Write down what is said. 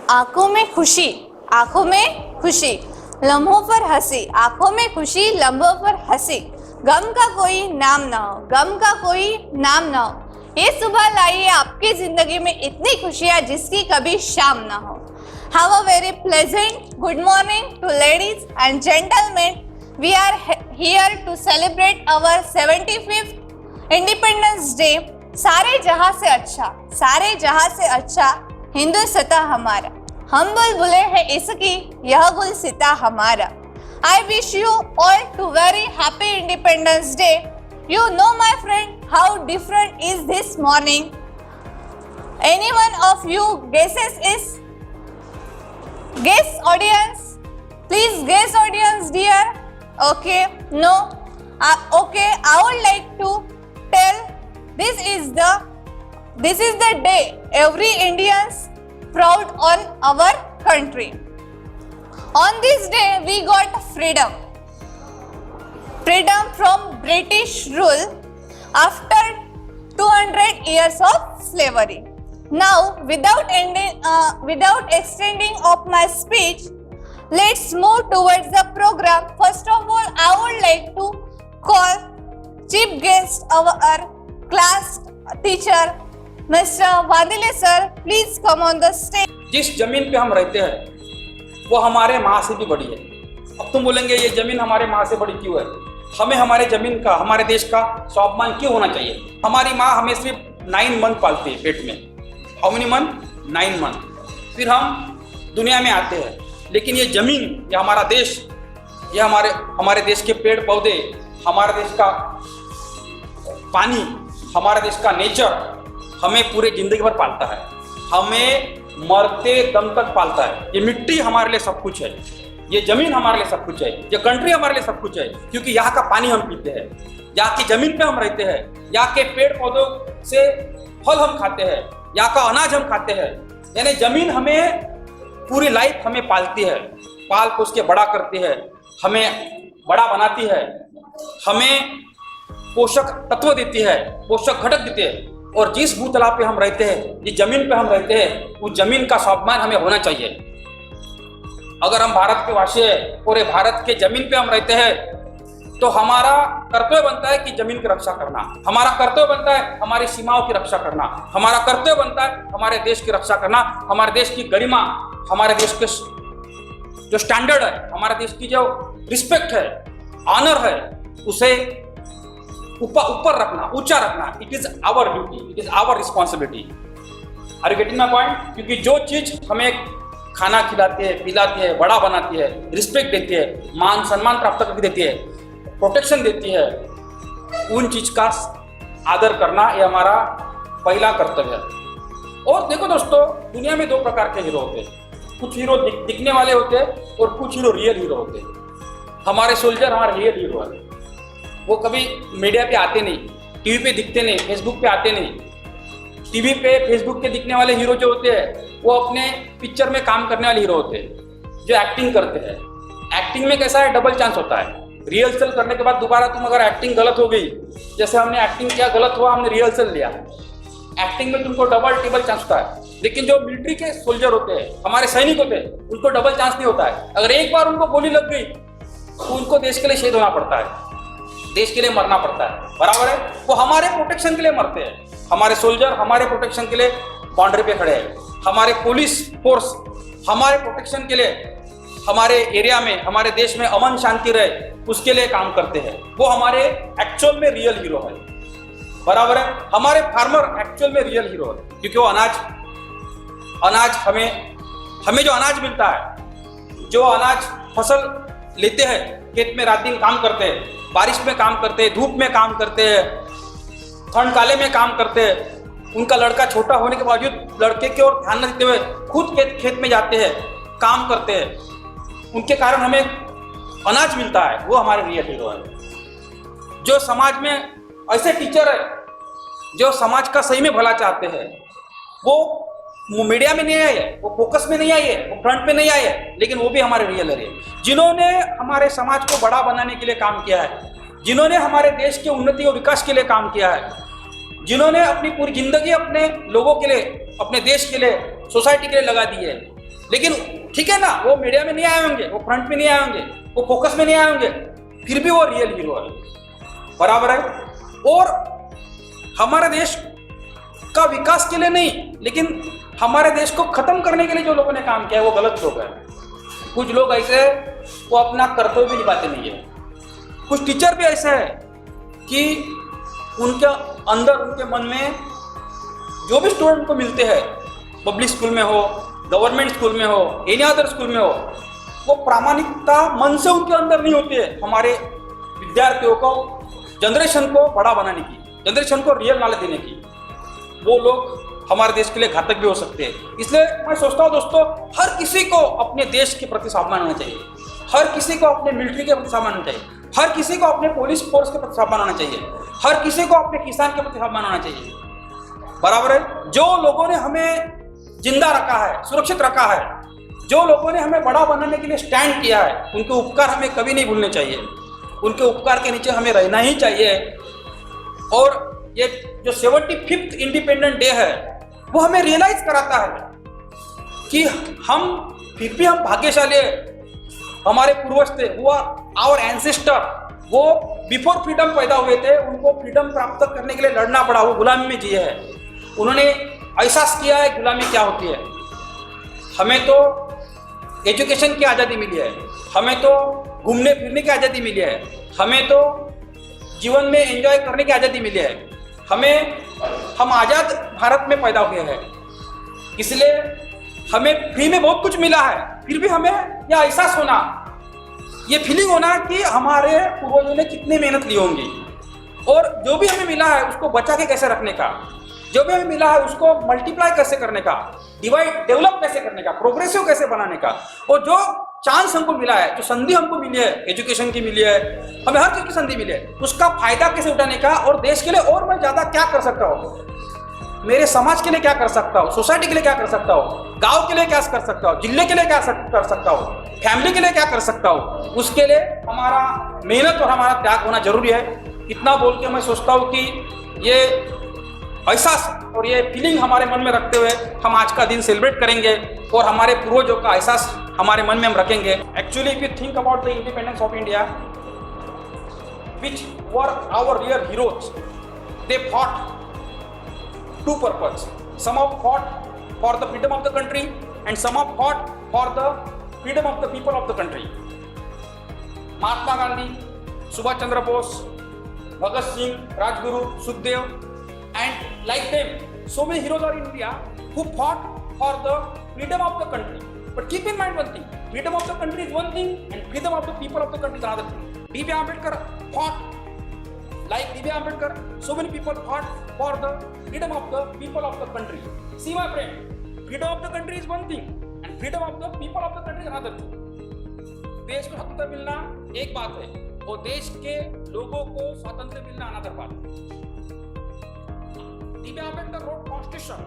आंखों में खुशी, आंखों में खुशी, लम्हों पर हंसी, आंखों में खुशी, लम्हों पर हंसी, गम का कोई नाम ना हो, गम का कोई नाम ना हो। ये सुबह लाइए आपकी जिंदगी में इतनी खुशियां जिसकी कभी शाम ना हो। Have a very pleasant good morning to ladies and gentlemen. We are here to celebrate our 75th Independence Day. सारे जहां से अच्छा, सारे जहां से अच्छा हिंदुस्तान हमारा, हम बुलबुलें हैं इसकी, यह गुलसिता हमारा। I wish you all to very happy Independence Day. You know my friend how different is this morning. Any one of you guesses is? Guess audience, please guess audience dear. Okay, no, okay, I would like to tell this is the day every Indians proud on our country. On this day we got freedom from British rule after 200 years of slavery. Now, without extending of my speech, let's move towards the program. First of all, I would like to call chief guest our class teacher, Mr. Vadile sir. Please come on the stage. जिस जमीन पे हम रहते हैं वो हमारे माँ से भी बड़ी है। अब तुम बोलेंगे ये जमीन हमारे माँ से बड़ी क्यों है? हमें हमारे जमीन का, हमारे देश का स्वाभिमान क्यों होना चाहिए? हमारी माँ हमें सिर्फ 9 मंथ पालती है पेट में। How many month? 9 मंथ। फिर हम दुनिया में आते हैं, लेकिन ये जमीन, ये हमारा देश, ये हमारे देश के पेड़ पौधे, हमारे देश का पानी, हमारे देश का नेचर हमें पूरे जिंदगी भर पालता है, हमें मरते दम तक पालता है। ये मिट्टी हमारे लिए सब कुछ है, ये जमीन हमारे लिए सब कुछ है, ये कंट्री हमारे लिए सब कुछ है, क्योंकि यहाँ का पानी हम पीते हैं, यहाँ की जमीन पे हम रहते हैं, यहाँ के पेड़ पौधों से फल हम खाते हैं, यहाँ का अनाज हम खाते हैं। यानी जमीन हमें पूरी लाइफ हमें पालती है, पाल पोस के बड़ा करती है, हमें बड़ा बनाती है, हमें पोषक तत्व देती है, पोषक घटक देती है। और जिस भूतला पे हम रहते हैं, जिस जमीन पे हम रहते हैं, उस जमीन का स्वाभिमान हमें होना चाहिए। अगर हम भारत के वासी हैं, पूरे भारत के जमीन पे हम रहते हैं, तो हमारा कर्तव्य बनता है कि जमीन की रक्षा करना, हमारा कर्तव्य बनता है हमारी सीमाओं की रक्षा करना, हमारा कर्तव्य बनता है हमारे देश की रक्षा करना, हमारे देश की गरिमा, हमारे देश के जो स्टैंडर्ड है, हमारे देश की जो रिस्पेक्ट है, ऑनर है, उसे ऊपर रखना, ऊंचा रखना। It is our duty, it is our responsibility. Are you getting my point? क्योंकि जो चीज हमें खाना खिलाती है, पिलाती है, बड़ा बनाती है, रिस्पेक्ट देती है, मान सम्मान प्राप्त करके देती है, प्रोटेक्शन देती है, उन चीज का आदर करना ये हमारा पहला कर्तव्य है। और देखो दोस्तों, दुनिया में 2 प्रकार के हीरो होते हैं। कुछ हीरो दिखने वाले होते हैं और कुछ हीरो रियल हीरो होते हैं। हमारे सोल्जर हमारे रियल हीरो है। वो कभी मीडिया पे आते नहीं, टीवी पे दिखते नहीं, फेसबुक पे आते नहीं। टीवी पे फेसबुक पे दिखने वाले हीरो जो होते हैं वो अपने पिक्चर में काम करने वाले हीरो होते हैं, जो एक्टिंग करते हैं। एक्टिंग में कैसा है, डबल चांस होता है। रिहर्सल करने के बाद दोबारा तुम अगर एक्टिंग गलत हो गई, जैसे हमने एक्टिंग किया, गलत हुआ, हमने रिहर्सल लिया, एक्टिंग में तुमको डबल टिबल चांस होता है। लेकिन जो मिलिट्री के सोल्जर होते हैं, हमारे सैनिक होते हैं, उनको डबल चांस नहीं होता है। अगर एक बार उनको गोली लग गई तो उनको देश के लिए शहीद होना पड़ता है, देश के लिए मरना पड़ता है, बराबर है। वो हमारे प्रोटेक्शन के लिए मरते हैं। हमारे सोल्जर हमारे प्रोटेक्शन के लिए बाउंड्री पे खड़े हैं। हमारे पुलिस फोर्स हमारे प्रोटेक्शन के लिए, हमारे एरिया में, हमारे देश में अमन शांति रहे, उसके लिए काम करते हैं। वो हमारे एक्चुअल में रियल हीरो है, बराबर है। हमारे फार्मर एक्चुअल में रियल हीरो है, क्योंकि वो अनाज हमें जो अनाज मिलता है, जो अनाज फसल लेते हैं, खेत में रात दिन काम करते हैं, बारिश में काम करते हैं, धूप में काम करते हैं, ठंड काले में काम करते हैं। उनका लड़का छोटा होने के बावजूद लड़के की ओर ध्यान न देते हुए खुद खेत में जाते हैं, काम करते हैं। उनके कारण हमें अनाज मिलता है, वो हमारे रियल हीरो है। जो समाज में ऐसे टीचर है जो समाज का सही में भला चाहते हैं, वो मीडिया में नहीं आए है, वो फोकस में नहीं आई है, वो फ्रंट पे नहीं आए है, लेकिन वो भी हमारे रियल है, जिन्होंने हमारे समाज को बड़ा बनाने के लिए काम किया है, जिन्होंने हमारे देश के उन्नति और विकास के लिए काम किया है, जिन्होंने अपनी पूरी जिंदगी अपने लोगों के लिए, अपने देश के लिए, सोसाइटी के लिए लगा दी है। लेकिन ठीक है ना, वो मीडिया में नहीं आए होंगे, वो फ्रंट में नहीं आए होंगे, वो फोकस में नहीं आए होंगे, फिर भी वो रियल हीरो है, बराबर है। और हमारे देश का विकास के लिए नहीं, लेकिन हमारे देश को खत्म करने के लिए जो लोगों ने काम किया है वो गलत लोग हैं। कुछ लोग ऐसे हैं वो अपना कर्तव्य भी निभाते नहीं है। कुछ टीचर भी ऐसे हैं कि उनके अंदर, उनके मन में जो भी स्टूडेंट को मिलते हैं, पब्लिक स्कूल में हो, गवर्नमेंट स्कूल में हो, एनी अदर स्कूल में हो, वो प्रामाणिकता मन से उनके अंदर नहीं होती है। हमारे विद्यार्थियों को, जनरेशन को बड़ा बनाने की, जनरेशन को रियल नॉलेज देने की, वो लोग हमारे देश के लिए घातक भी हो सकते हैं। इसलिए मैं सोचता हूँ दोस्तों, हर किसी को अपने देश के प्रति स्वाभिमान होना चाहिए, हर किसी को अपने मिलिट्री के प्रति स्वाभिमान होना चाहिए, हर किसी को अपने पुलिस फोर्स के प्रति स्वाभिमान होना चाहिए, हर किसी को अपने किसान के प्रति स्वाभिमान होना चाहिए, बराबर है। जो लोगों ने हमें जिंदा रखा है, सुरक्षित रखा है, जो लोगों ने हमें बड़ा बनाने के लिए स्टैंड किया है, उनके उपकार हमें कभी नहीं भूलने चाहिए, उनके उपकार के नीचे हमें रहना ही चाहिए। और ये जो 75th इंडिपेंडेंट डे है वो हमें रियलाइज कराता है कि हम फिर भी हम भाग्यशाली है। हमारे पूर्वज थे, वो आवर एंसेस्टर, वो बिफोर फ्रीडम पैदा हुए थे, उनको फ्रीडम प्राप्त करने के लिए लड़ना पड़ा, वो गुलामी में जिए हैं, उन्होंने एहसास किया है गुलामी क्या होती है। हमें तो एजुकेशन की आज़ादी मिली है, हमें तो घूमने फिरने की आज़ादी मिली है, हमें तो जीवन में एंजॉय करने की आज़ादी मिली है, हम आज़ाद भारत में पैदा हुए हैं, इसलिए हमें फ्री में बहुत कुछ मिला है। फिर भी हमें यह एहसास होना, ये फीलिंग होना कि हमारे पूर्वजों ने कितनी मेहनत ली होंगी, और जो भी हमें मिला है उसको बचा के कैसे रखने का, जो भी हमें मिला है उसको मल्टीप्लाई कैसे करने का, डिवाइड डेवलप कैसे करने का, प्रोग्रेसिव कैसे बनाने का। और जो चांस हमको मिला है, जो संधि हमको मिली है, एजुकेशन की मिली है, हमें हर चीज की संधि मिली है, उसका फायदा कैसे उठाने का, और देश के लिए और मैं ज्यादा क्या कर सकता हूँ, मेरे समाज के लिए क्या कर सकता हूँ, सोसाइटी के लिए क्या कर सकता हूँ, गांव के लिए क्या कर सकता हूँ, जिले के लिए क्या कर सकता हूँ, फैमिली के लिए क्या कर सकता हूँ, उसके लिए हमारा मेहनत और हमारा त्याग होना जरूरी है। इतना बोल के मैं सोचता हूँ कि ये एहसास और ये फीलिंग हमारे मन में रखते हुए हम आज का दिन सेलिब्रेट करेंगे और हमारे पूर्वजों का एहसास हमारे मन में हम रखेंगे। Actually if you think about the independence of India, which were our real heroes, they fought two purposes. Some have fought for the freedom of the country and some have fought for the freedom of the people of the country. Mahatma Gandhi, Subhash Chandra Bose, Bhagat Singh, Rajguru, Sukhdev, and like them, so many heroes are in India who fought for the freedom of the country. But keep in mind one thing, freedom of the country is one thing and freedom of the people of the country is another thing. D.B. Ambedkar fought, like D.B. Ambedkar, so many people fought for the freedom of the people of the country. See my friend, freedom of the country is one thing and freedom of the people of the country is another thing. देश को स्वतंत्रता मिलना एक बात है और देश के लोगों को स्वातंत्र्य मिलना अनदर बात है। D.B. Ambedkar wrote Constitution